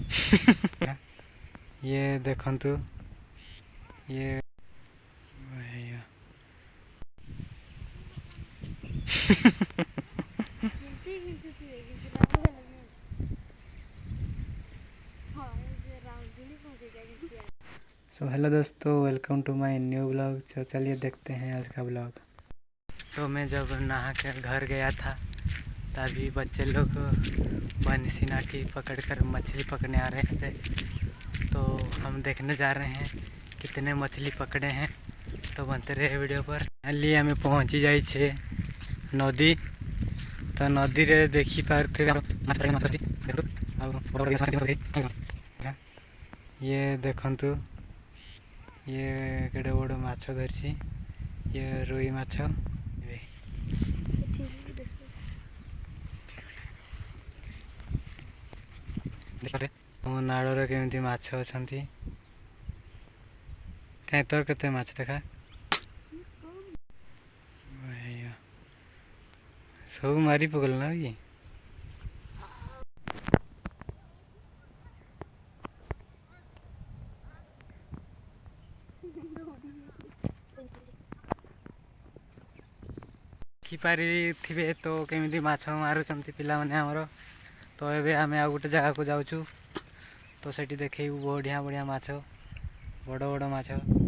ये देखंतु ये भैया सो हेलो दोस्तों, welcome to my new blog. तो चलिए देखते हैं आज का ब्लॉग। तो मैं जब नहा कर घर गया था तभी बच्चे लोग बंसी नाठी पकड़कर मछली पकड़ने आ रहे थे। तो हम देखने जा रहे हैं कितने मछली पकड़े हैं। तो बनते रहे वीडियो पर। फाइनली हमें पहुँची जाए छे नदी। तो नदी रे देखी पारे ये देखंतु ये केड़े बड़ माछ धरछि। ये रोई माछ। मो नाड़े केमती माछ अछंती। कहीं तोर केते माछ देखा सब मारी पकड़ ना कि पारे तो केमी माछ मारुंट पिला माने हमर। तो ये आम आ गोटे जगह को जाऊँ। तो सेठी देखेबू बढ़िया बढ़िया माछ, बड़ बड़ माछ।